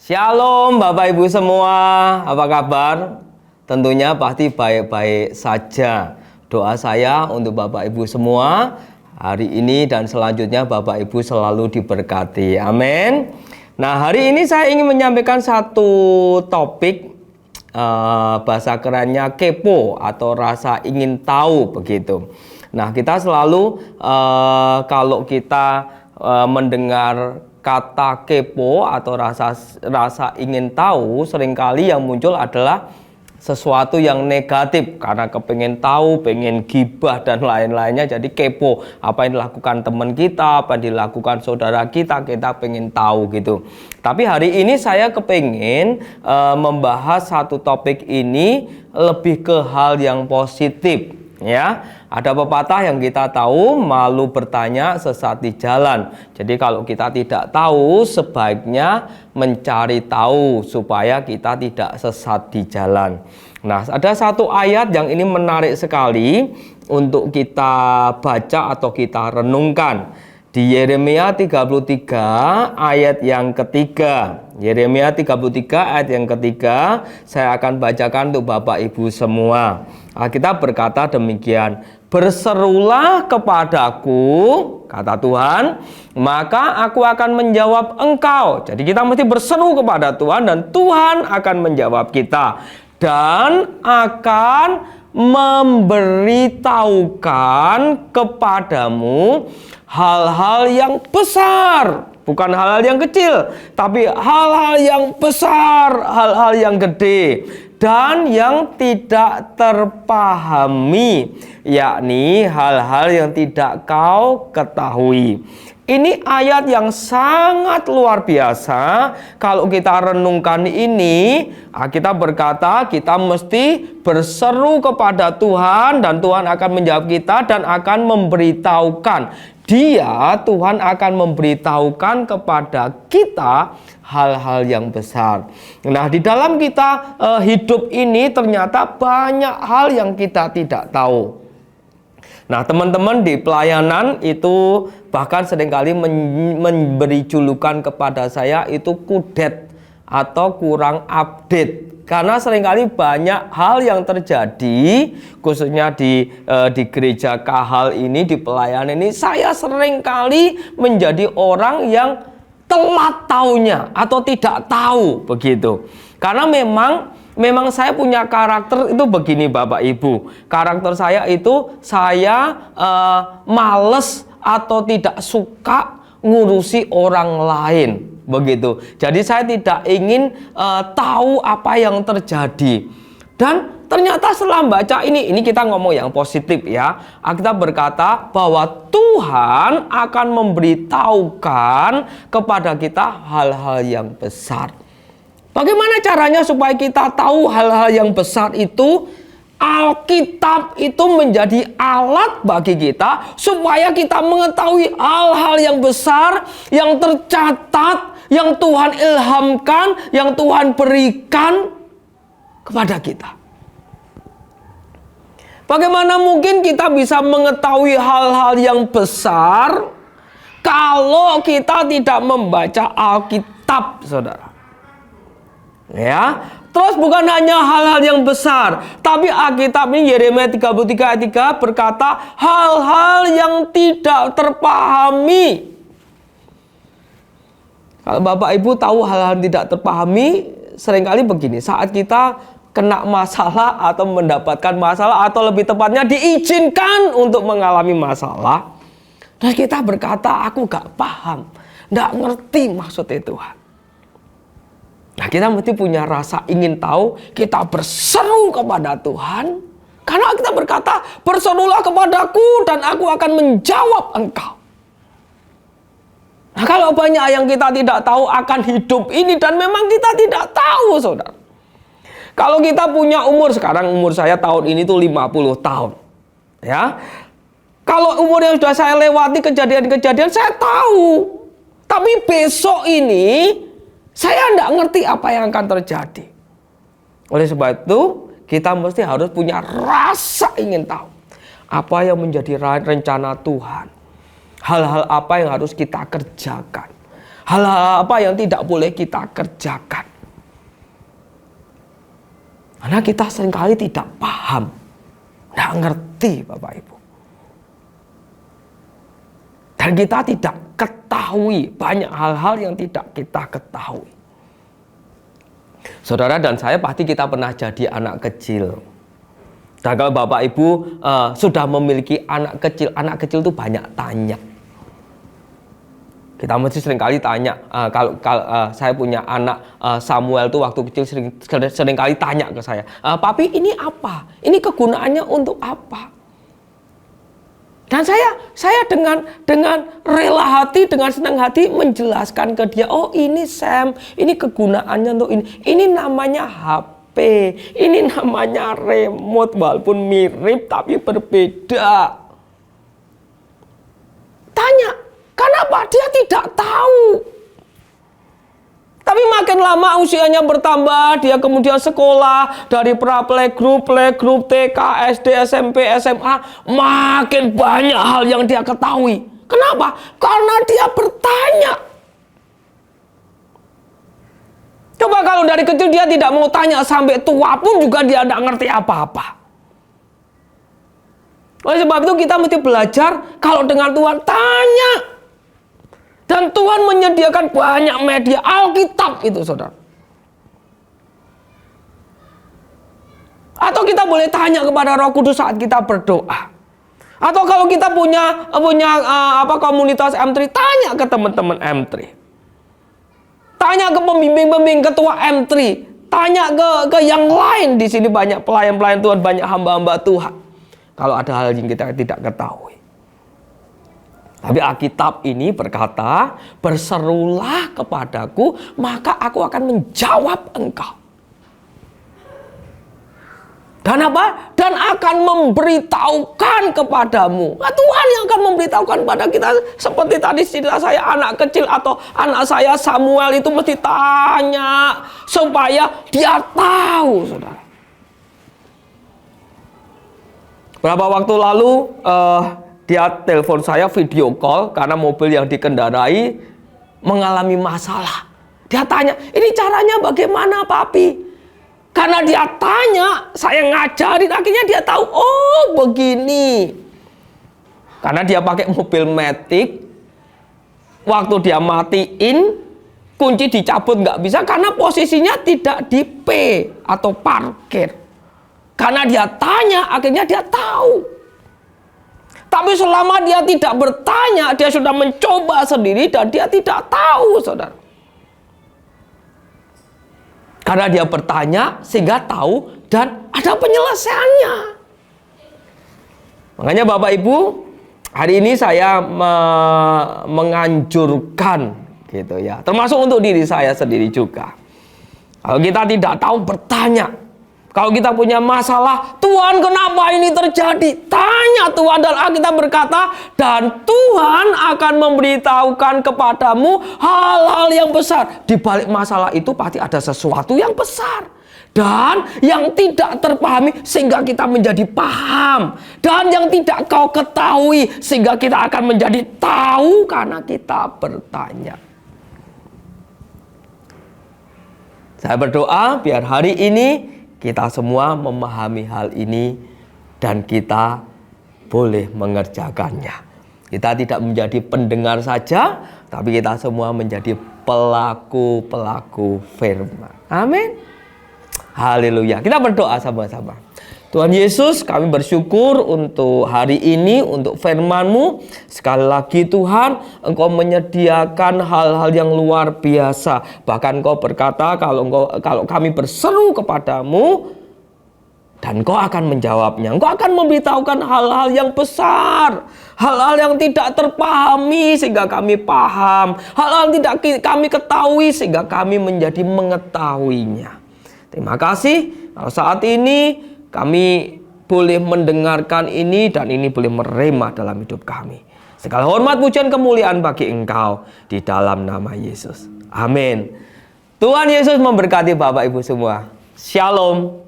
Shalom Bapak Ibu semua, apa kabar? Tentunya pasti baik-baik saja. Doa saya untuk Bapak Ibu semua hari ini dan selanjutnya Bapak Ibu selalu diberkati. Amin. Nah, hari ini saya ingin menyampaikan satu topik, bahasa kerennya kepo atau rasa ingin tahu begitu. Nah, kita selalu kalau kita mendengar kata kepo atau rasa ingin tahu, seringkali yang muncul adalah sesuatu yang negatif karena kepengen tahu, pengen gibah dan lain-lainnya. Jadi kepo apa yang dilakukan teman kita, apa yang dilakukan saudara kita pengen tahu gitu. Tapi hari ini saya kepengen membahas satu topik ini lebih ke hal yang positif. Ya, ada pepatah yang kita tahu, malu bertanya sesat di jalan. Jadi kalau kita tidak tahu, sebaiknya mencari tahu supaya kita tidak sesat di jalan. Nah, ada satu ayat yang ini menarik sekali untuk kita baca atau kita renungkan. Di Yeremia 33 ayat yang ketiga. Yeremia 33 ayat yang ketiga, saya akan bacakan untuk Bapak Ibu semua. Alkitab berkata demikian, berserulah kepadaku, kata Tuhan, maka aku akan menjawab engkau. Jadi kita mesti berseru kepada Tuhan dan Tuhan akan menjawab kita. Dan akan memberitahukan kepadamu hal-hal yang besar. Bukan hal-hal yang kecil, tapi hal-hal yang besar, hal-hal yang gede dan yang tidak terpahami, yakni hal-hal yang tidak kau ketahui. Ini ayat yang sangat luar biasa. Kalau kita renungkan ini, kita berkata kita mesti berseru kepada Tuhan dan Tuhan akan menjawab kita dan akan memberitahukan. Tuhan akan memberitahukan kepada kita hal-hal yang besar. Nah, di dalam kita hidup ini ternyata banyak hal yang kita tidak tahu. Nah, teman-teman di pelayanan itu bahkan seringkali memberi julukan kepada saya itu kudet atau kurang update. Karena seringkali banyak hal yang terjadi, khususnya di gereja Kahal ini, di pelayanan ini, saya seringkali menjadi orang yang telat taunya atau tidak tahu begitu. Karena memang saya punya karakter itu begini Bapak Ibu. Karakter saya itu saya males atau tidak suka ngurusi orang lain. Begitu. Jadi saya tidak ingin tahu apa yang terjadi. Dan ternyata setelah baca ini kita ngomong yang positif ya. Kita berkata bahwa Tuhan akan memberitahukan kepada kita hal-hal yang besar. Bagaimana caranya supaya kita tahu hal-hal yang besar itu? Alkitab itu menjadi alat bagi kita supaya kita mengetahui hal-hal yang besar, yang tercatat, yang Tuhan ilhamkan, yang Tuhan berikan kepada kita. Bagaimana mungkin kita bisa mengetahui hal-hal yang besar kalau kita tidak membaca Alkitab, saudara? Ya. Terus bukan hanya hal-hal yang besar, tapi Alkitab ini Yeremia 33 ayat 3 berkata hal-hal yang tidak terpahami. Kalau Bapak Ibu tahu hal-hal yang tidak terpahami, seringkali begini, saat kita kena masalah atau mendapatkan masalah atau lebih tepatnya diizinkan untuk mengalami masalah, dan kita berkata aku gak paham, gak ngerti maksudnya Tuhan. Nah, kita mesti punya rasa ingin tahu, kita berseru kepada Tuhan. Karena kita berkata, berserulah kepadaku dan aku akan menjawab engkau. Nah, kalau banyak yang kita tidak tahu akan hidup ini dan memang kita tidak tahu, saudara. Kalau kita punya umur, sekarang umur saya tahun ini tuh 50 tahun. Ya. Kalau umur yang sudah saya lewati kejadian-kejadian, saya tahu. Tapi besok ini saya tidak ngerti apa yang akan terjadi. Oleh sebab itu, kita mesti harus punya rasa ingin tahu. Apa yang menjadi rencana Tuhan. Hal-hal apa yang harus kita kerjakan. Hal-hal apa yang tidak boleh kita kerjakan. Karena kita seringkali tidak paham, tidak ngerti Bapak Ibu. Dan kita tidak ketahui banyak hal-hal yang tidak kita ketahui. Saudara dan saya pasti kita pernah jadi anak kecil. Dan kalau Bapak Ibu sudah memiliki anak kecil itu banyak tanya. Kita mesti seringkali tanya, kalau saya punya anak Samuel tuh waktu kecil seringkali tanya ke saya, "Papi, ini apa? Ini kegunaannya untuk apa?" Dan saya dengan rela hati, dengan senang hati menjelaskan ke dia, "Oh, ini Sam, ini kegunaannya untuk ini. Ini namanya HP, ini namanya remote, walaupun mirip tapi berbeda." Tanya, kenapa? Dia tidak tahu. Tapi makin lama usianya bertambah, dia kemudian sekolah dari playgroup, TK, SD, SMP, SMA, makin banyak hal yang dia ketahui. Kenapa? Karena dia bertanya. Coba kalau dari kecil dia tidak mau tanya, sampai tua pun juga dia tidak ngerti apa-apa. Oleh sebab itu kita mesti belajar kalau dengan Tuhan tanya. Dan Tuhan menyediakan banyak media, Alkitab itu saudara. Atau kita boleh tanya kepada Roh Kudus saat kita berdoa. Atau kalau kita punya komunitas M3, tanya ke teman-teman M3. Tanya ke pembimbing-pembimbing ketua M3. Tanya ke yang lain, di sini banyak pelayan-pelayan Tuhan, banyak hamba-hamba Tuhan. Kalau ada hal yang kita tidak ketahui. Tapi Alkitab ini berkata, "Berserulah kepadaku, maka aku akan menjawab engkau." Dan apa? Dan akan memberitahukan kepadamu. Nah, Tuhan yang akan memberitahukan pada kita. Seperti tadi cerita saya, anak kecil atau anak saya Samuel itu mesti tanya supaya dia tahu, saudara. Berapa waktu lalu dia telepon saya video call karena mobil yang dikendarai mengalami masalah. Dia tanya, "Ini caranya bagaimana, Papi?" Karena dia tanya, saya ngajarin, akhirnya dia tahu, oh begini. Karena dia pakai mobil matic, waktu dia matiin, kunci dicabut nggak bisa karena posisinya tidak di P atau parkir. Karena dia tanya, akhirnya dia tahu. Tapi selama dia tidak bertanya, dia sudah mencoba sendiri dan dia tidak tahu, saudara. Karena dia bertanya sehingga tahu dan ada penyelesaiannya. Makanya Bapak Ibu, hari ini saya menganjurkan gitu ya, termasuk untuk diri saya sendiri juga. Kalau kita tidak tahu, bertanya. Kalau kita punya masalah, "Tuhan, kenapa ini terjadi?" Tanya Tuhan, dan Alkitab berkata, "Dan Tuhan akan memberitahukan kepadamu hal-hal yang besar." Di balik masalah itu pasti ada sesuatu yang besar dan yang tidak terpahami sehingga kita menjadi paham, dan yang tidak kau ketahui sehingga kita akan menjadi tahu karena kita bertanya. Saya berdoa biar hari ini kita semua memahami hal ini dan kita boleh mengerjakannya. Kita tidak menjadi pendengar saja, tapi kita semua menjadi pelaku-pelaku firman. Amin. Haleluya. Kita berdoa sama-sama. Tuhan Yesus, kami bersyukur untuk hari ini, untuk firman-Mu. Sekali lagi Tuhan, Engkau menyediakan hal-hal yang luar biasa. Bahkan Engkau berkata kalau kami berseru kepadamu, dan Engkau akan menjawabnya. Engkau akan memberitahukan hal-hal yang besar, hal-hal yang tidak terpahami sehingga kami paham, hal-hal yang tidak kami ketahui sehingga kami menjadi mengetahuinya. Terima kasih saat ini kami boleh mendengarkan ini dan ini boleh meremah dalam hidup kami. Segala hormat, pujian, kemuliaan bagi Engkau di dalam nama Yesus. Amin. Tuhan Yesus memberkati Bapak Ibu semua. Shalom.